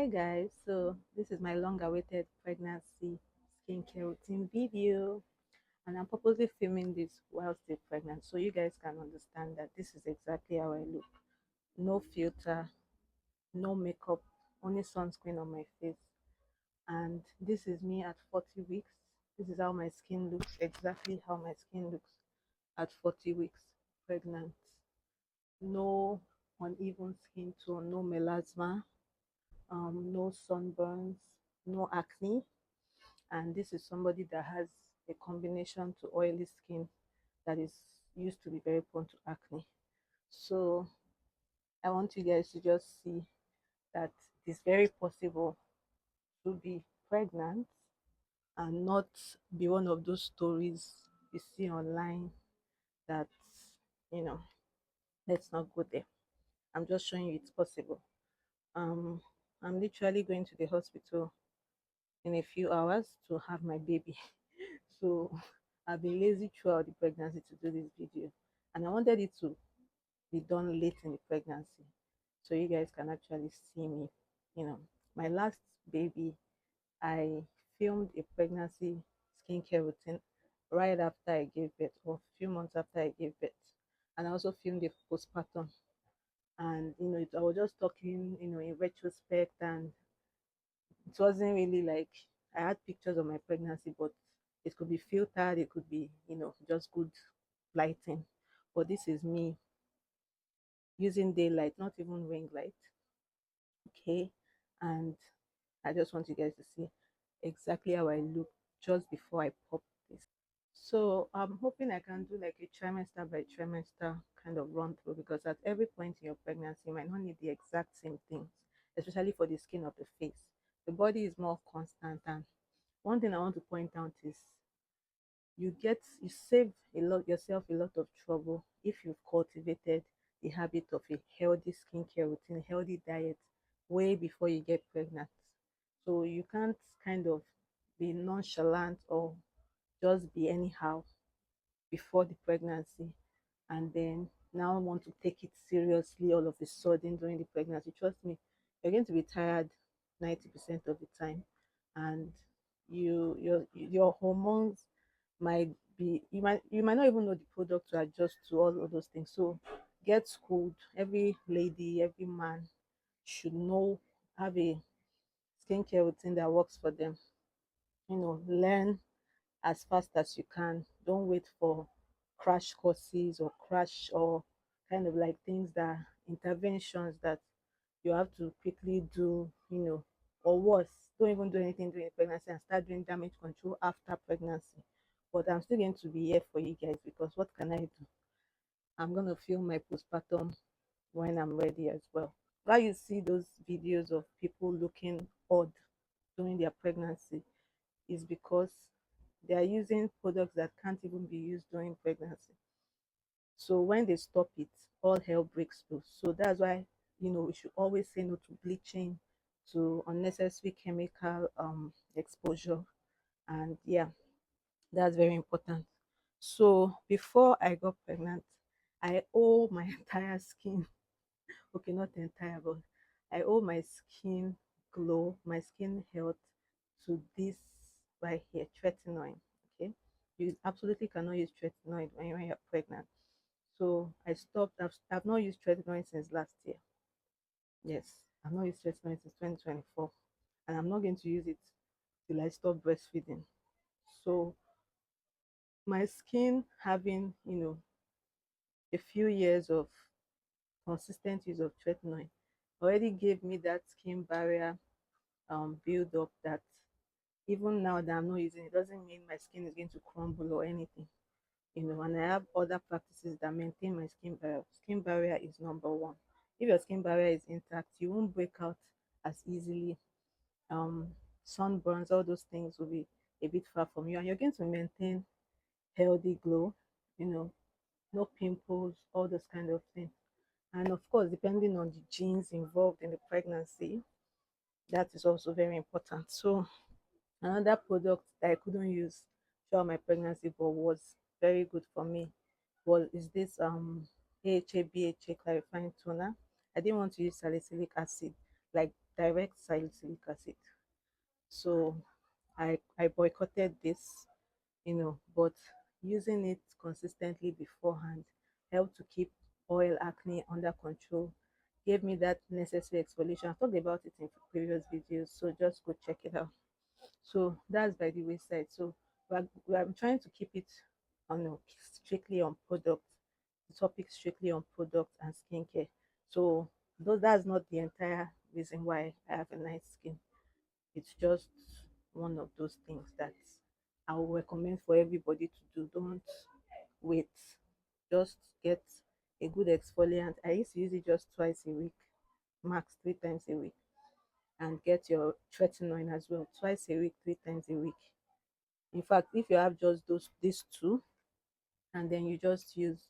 Hi guys, so this is my long-awaited pregnancy skincare routine video, and I'm purposely filming this while still pregnant so you guys can understand that this is exactly how I look. No filter, no makeup, only sunscreen on my face. And this is me at 40 weeks. This is how my skin looks, exactly how my skin looks at 40 weeks pregnant. No uneven skin tone, no melasma, no sunburns, no acne. And this is somebody that has a combination to oily skin that is used to be very prone to acne. So I want you guys to just see that it's very possible to be pregnant and not be one of those stories you see online that, you know, let's not go there. I'm just showing you it's possible. Um, I'm literally going to the hospital in a few hours to have my baby. So I've been lazy throughout the pregnancy to do this video. And I wanted it to be done late in the pregnancy so you guys can actually see me. You know, my last baby, I filmed a pregnancy skincare routine right after I gave birth, or a few months after I gave birth. And I also filmed a postpartum. And I was just talking, in retrospect, and it wasn't really like I had pictures of my pregnancy, but it could be filtered, it could be, just good lighting. But this is me using daylight, not even ring light. Okay. And I just want you guys to see exactly how I look just before I pop this. So I'm hoping I can do like a trimester by trimester kind of run through, because at every point in your pregnancy, you might not need the exact same things, especially for the skin of the face. The body is more constant, and one thing I want to point out is you save a lot yourself a lot of trouble if you've cultivated the habit of a healthy skincare routine, healthy diet way before you get pregnant. So you can't kind of be nonchalant or just be anyhow before the pregnancy, and then now want to take it seriously all of a sudden during the pregnancy. Trust me, you're going to be tired 90% of the time, and your hormones might you might not even know the product to adjust to all of those things. So get schooled. Every lady, every man should know, have a skincare routine that works for them. Learn as fast as you can. Don't wait for crash courses or crash or kind of like things that interventions that you have to quickly do, or worse, don't even do anything during pregnancy and start doing damage control after pregnancy. But I'm still going to be here for you guys, because what can I do? I'm going to film my postpartum when I'm ready as well. Why you see those videos of people looking odd during their pregnancy is because they are using products that can't even be used during pregnancy. So when they stop it, all hell breaks loose. So that's why we should always say no to bleaching, to unnecessary chemical exposure, and yeah, that's very important. So before I got pregnant, I owe my entire skin, okay, not entire, but I owe my skin glow, my skin health to this right here, tretinoin. Okay, you absolutely cannot use tretinoin when you're pregnant. So I stopped. I've not used tretinoin since last year. Yes, I've not used tretinoin since 2024, and I'm not going to use it till I stop breastfeeding. So my skin having a few years of consistent use of tretinoin already gave me that skin barrier build up, that even now that I'm not using it doesn't mean my skin is going to crumble or anything. And I have other practices that maintain my skin barrier. Skin barrier is number one. If your skin barrier is intact, you won't break out as easily. Um, Sunburns, all those things will be a bit far from you, and you're going to maintain healthy glow. You know, no pimples, all those kind of things. And of course, depending on the genes involved in the pregnancy, that is also very important. So another product that I couldn't use throughout my pregnancy but was very good for me is this AHA BHA clarifying toner. I didn't want to use salicylic acid like direct salicylic acid. So I boycotted this, but using it consistently beforehand helped to keep oil acne under control, gave me that necessary exfoliation. I've talked about it in previous videos, so just go check it out. So that's by the wayside. So I'm trying to keep it on strictly on product, the topic strictly on product and skincare. So though that's not the entire reason why I have a nice skin, it's just one of those things that I would recommend for everybody to do. Don't wait. Just get a good exfoliant. I used to use it just twice a week, max 3 times a week. And get your tretinoin as well, twice a week, 3 times a week. In fact, if you have just these two, and then you just use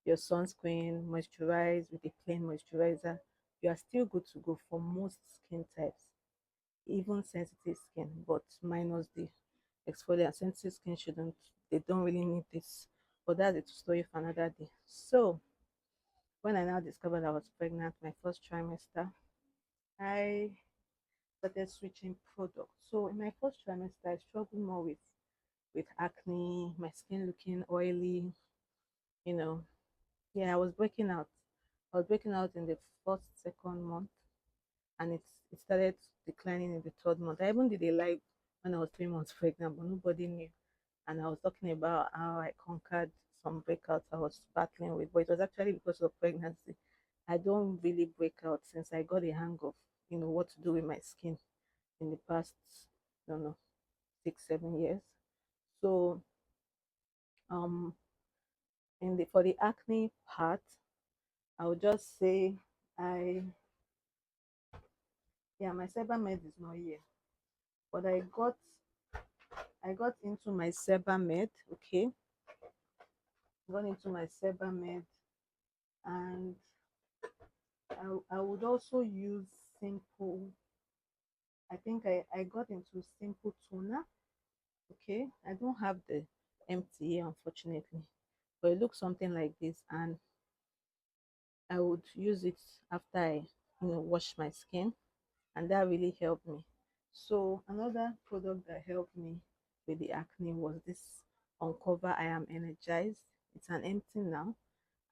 your sunscreen, moisturize with a plain moisturizer, you are still good to go for most skin types, even sensitive skin, but minus the exfoliant. Sensitive skin shouldn't, they don't really need this. But that's a story for another day. So when I now discovered I was pregnant, my first trimester, I started switching products. So in my first trimester, I struggled more with acne, my skin looking oily, you know. Yeah, I was breaking out. I was breaking out in the first, second month, and it started declining in the third month. I even did a live when I was 3 months pregnant, but nobody knew. And I was talking about how I conquered some breakouts I was battling with, but it was actually because of pregnancy. I don't really break out since I got a hang of, what to do with my skin in the past, I don't know, 6, 7 years. So um in the for the acne part, I would just say I yeah, my Sebamed is not here. But I got into my Sebamed, okay. Got into my Sebamed, and I would also use simple. I think I got into simple toner, okay. I don't have the MTA unfortunately, but it looks something like this, and I would use it after I wash my skin, and that really helped me. So another product that helped me with the acne was this Uncover I Am Energized. It's an empty now,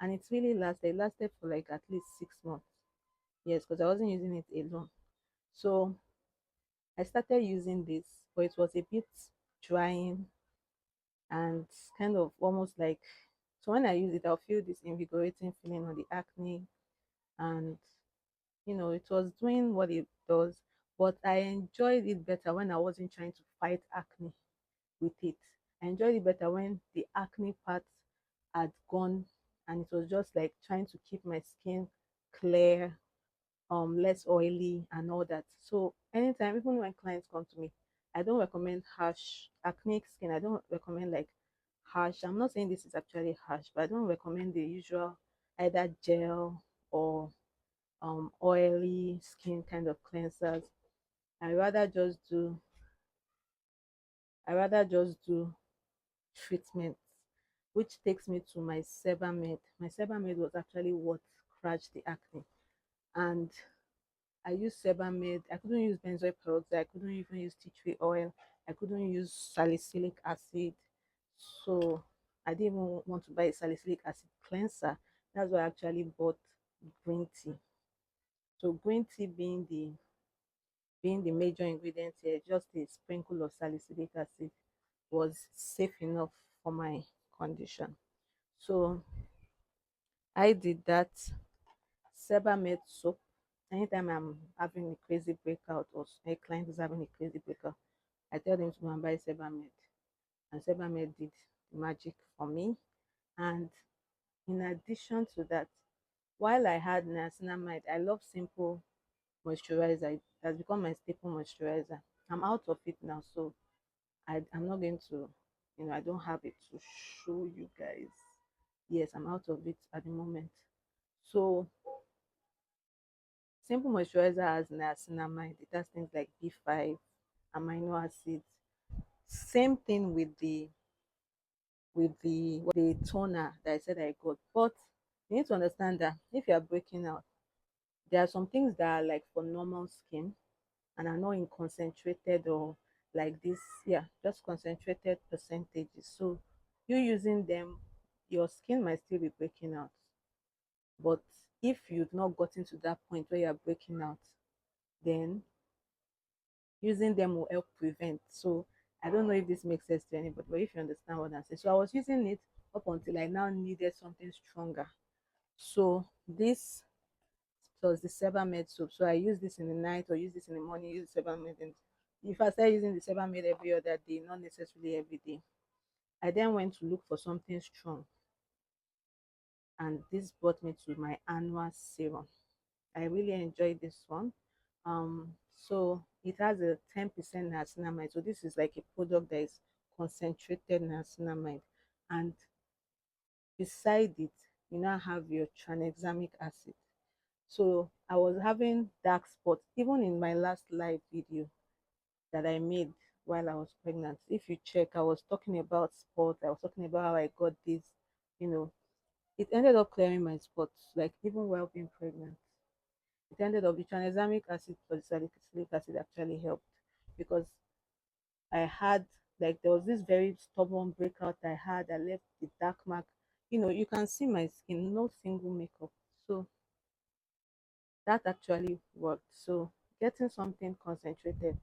and it really lasted. It lasted for like at least 6 months. Yes, because I wasn't using it alone. So I started using this, but it was a bit drying and kind of almost like, so when I use it, I'll feel this invigorating feeling on the acne, and it was doing what it does, but I enjoyed it better when I wasn't trying to fight acne with it. I enjoyed it better when the acne part had gone, and it was just like trying to keep my skin clear, less oily and all that. So anytime, even when clients come to me, I don't recommend harsh acne skin. I don't recommend like harsh. I'm not saying this is actually harsh, but I don't recommend the usual either gel or oily skin kind of cleansers. I rather just do I rather just do treatments, which takes me to my Sebamed. My Sebamed was actually what crashed the acne, and I used Sebamed. I couldn't use benzoyl peroxide. I couldn't even use tea tree oil. I couldn't use salicylic acid. So I didn't even want to buy a salicylic acid cleanser. That's why I actually bought green tea. So green tea being the major ingredient here, just a sprinkle of salicylic acid was safe enough for my condition. So I did that. Sebamed soap. Anytime I'm having a crazy breakout or a client is having a crazy breakout, I tell them to go and buy Sebamed. And Sebamed did the magic for me. And in addition to that, while I had niacinamide, I love simple moisturizer. It has become my staple moisturizer. I'm out of it now, so I'm not going to, I don't have it to show you guys. Yes, I'm out of it at the moment. So simple moisturizer has niacinamide. It has things like B5, amino acids. Same thing with the toner that I said I got. But you need to understand that if you are breaking out, there are some things that are like for normal skin, and are not in concentrated or like this, yeah, just concentrated percentages. So you using them, your skin might still be breaking out. But if you've not gotten to that point where you're breaking out, then using them will help prevent. So I don't know if this makes sense to anybody, but if you understand what I'm saying. So I was using it up until I now needed something stronger. So this plus the Sebamed soap. So I use this in the night or use this in the morning, use the Sebamed. And if I start using the Sebamed every other day, not necessarily every day, I then went to look for something strong. And this brought me to my annual serum. I really enjoyed this one. So it has a 10% niacinamide. So this is like a product that is concentrated niacinamide. And beside it, you now have your tranexamic acid. So I was having dark spots even in my last live video that I made while I was pregnant. If you check, I was talking about spots. I was talking about how I got this, you know. It ended up clearing my spots, like even while being pregnant. It ended up the tranexamic acid plus salicylic acid actually helped because I had like there was this very stubborn breakout I had. I left the dark mark. You can see my skin, no single makeup. So that actually worked. So getting something concentrated,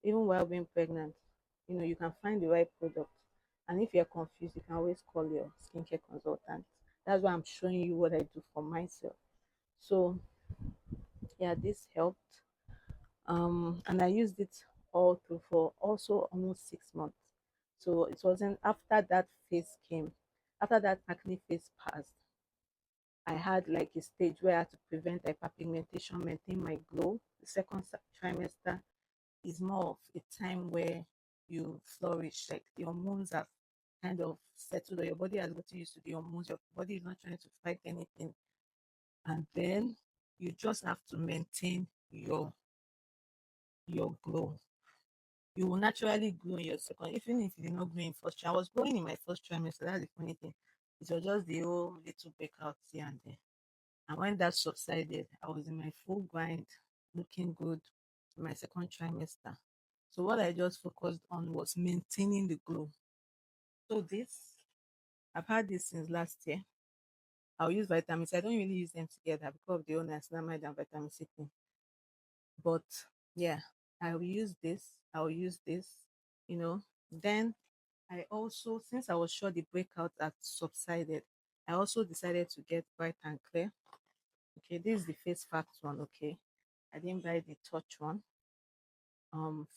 even while being pregnant, you can find the right product. And if you're confused, you can always call your skincare consultant. That's why I'm showing you what I do for myself. So yeah, this helped. And I used it all through for also almost 6 months. So it wasn't after that phase came, after that acne phase passed, I had like a stage where I had to prevent hyperpigmentation, maintain my glow. The second trimester is more of a time where you flourish, like the hormones have kind of settled, or your body has gotten used to the hormones, your body is not trying to fight anything. And then you just have to maintain your glow. You will naturally grow in your second, even if you did not grow in first trimester. I was growing in my first trimester. That's the funny thing. It was just the whole little breakouts here and there. And when that subsided, I was in my full grind, looking good in my second trimester. So what I just focused on was maintaining the glow. So this, I've had this since last year. I'll use vitamin C. I don't really use them together because of the whole niacinamide and vitamin C thing. But yeah, I will use this. I will use this. You know. Then I also, since I was sure the breakout had subsided, I also decided to get Bright and Clear. Okay, this is the face fact one. Okay, I didn't buy the touch one.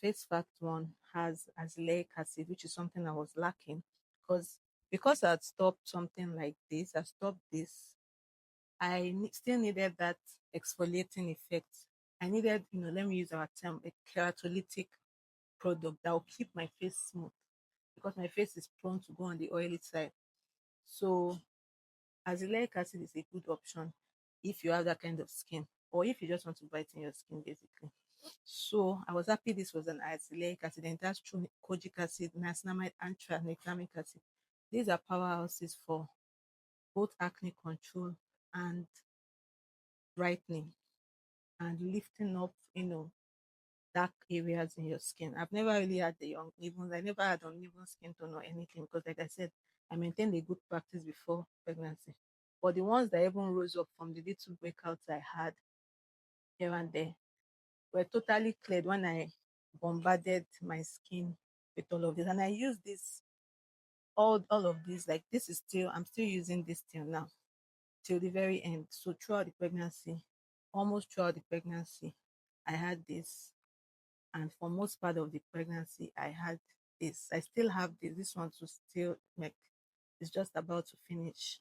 Face fact one has azelaic acid, which is something I was lacking because I had stopped something like this. I stopped this. Still needed that exfoliating effect. I needed, let me use our term, a keratolytic product that will keep my face smooth because my face is prone to go on the oily side. So azelaic acid is a good option if you have that kind of skin or if you just want to brighten your skin basically. So I was happy this was an azelaic acid and that's true kojic acid, niacinamide, and tranexamic acid. These are powerhouses for both acne control and brightening and lifting up, dark areas in your skin. I've never really had the uneven, I never had uneven skin tone or anything because, like I said, I maintained a good practice before pregnancy. But the ones that even rose up from the little breakouts I had here and there were totally cleared when I bombarded my skin with all of this. And I use this, all of this, like this is still, I'm still using this till now, till the very end. So throughout the pregnancy, almost throughout the pregnancy, I had this and for most part of the pregnancy I had this. I still have this. This one to still make. It's just about to finish.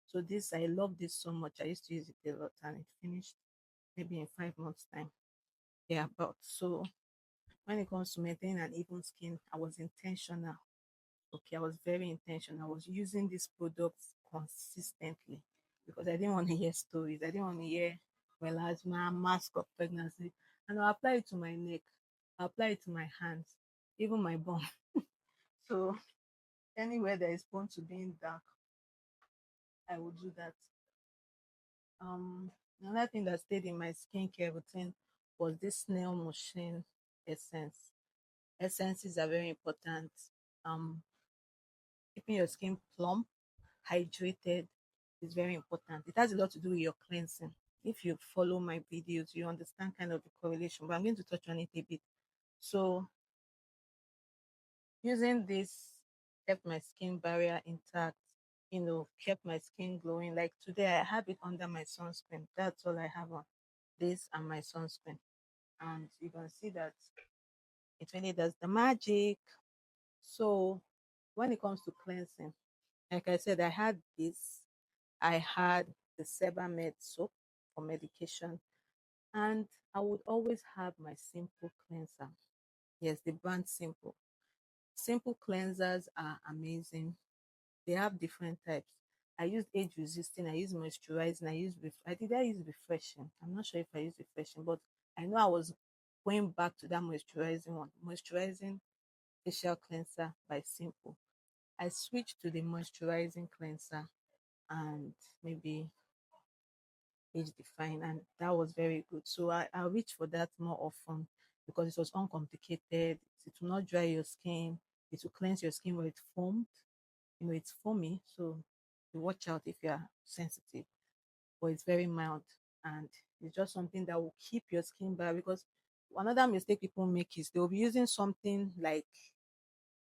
So this, I love this so much. I used to use it a lot and it finished maybe in 5 months time. Yeah, but so when it comes to maintaining an even skin, I was intentional. Okay, I was very intentional. I was using these products consistently because I didn't want to hear stories. I didn't want to hear melasma, mask of pregnancy. And I'll apply it to my neck. I'll apply it to my hands, even my bum. So anywhere that is prone to being dark, I will do that. Um, Another thing that stayed in my skincare routine was this snail motion essence. Essences are very important. Um, Keeping your skin plump, hydrated is very important. It has a lot to do with your cleansing. If you follow my videos, you understand kind of the correlation, but I'm going to touch on it a bit. So using this kept my skin barrier intact, kept my skin glowing. Like today, I have it under my sunscreen. That's all I have on, this and my sunscreen. And you can see that it really does the magic. So when it comes to cleansing, like I said, I had this, I had the Sebamed soap for medication, and I would always have my simple cleanser. Yes, the brand Simple. Simple cleansers are amazing. They have different types. I use age resisting, I use moisturizing, I use refreshing. I'm not sure if I use refreshing, but I know I was going back to that moisturizing one. Moisturizing facial cleanser by Simple. I switched to the moisturizing cleanser and maybe age define, and that was very good. So I reach for that more often because it was uncomplicated. It will not dry your skin, it will cleanse your skin where it's formed. It's foamy, so you watch out if you are sensitive, but it's very mild, and it's just something that will keep your skin bare. Because another mistake people make is they'll be using something like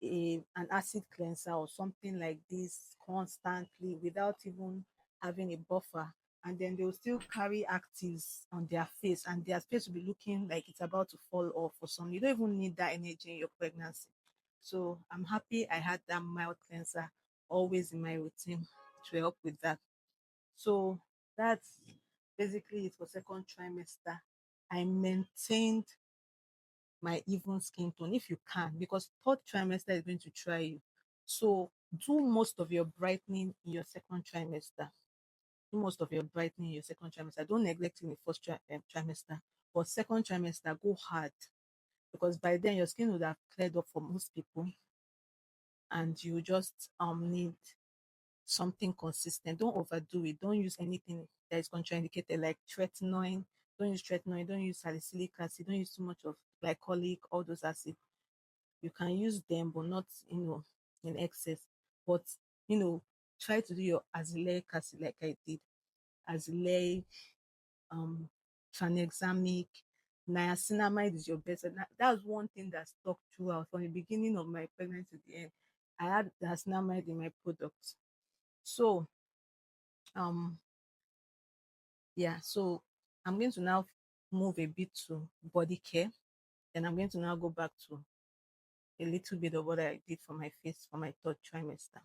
an acid cleanser or something like this constantly without even having a buffer, and then they'll still carry actives on their face, and their face will be looking like it's about to fall off or something. You don't even need that energy in your pregnancy. So I'm happy I had that mild cleanser always in my routine to help with that. So that's basically it for second trimester. I maintained my even skin tone if you can, because third trimester is going to try you. So do most of your brightening in your second trimester. Do most of your brightening in your second trimester. Don't neglect in the first trimester. But second trimester, go hard, because by then your skin would have cleared up for most people, and you just need something consistent. Don't overdo it. Don't use anything that is contraindicated like tretinoin. Don't use tretinoin. Don't use salicylic acid. Don't use too much of glycolic, all those acids. You can use them, but not in excess. But you know, try to do your azelaic acid like I did. Azelaic, um, tranexamic, niacinamide is your best. And that's one thing that stuck throughout from the beginning of my pregnancy to the end. I had niacinamide in my products. So um yeah, so I'm going to now move a bit to body care. Then I'm going to now go back to a little bit of what I did for my face for my third trimester.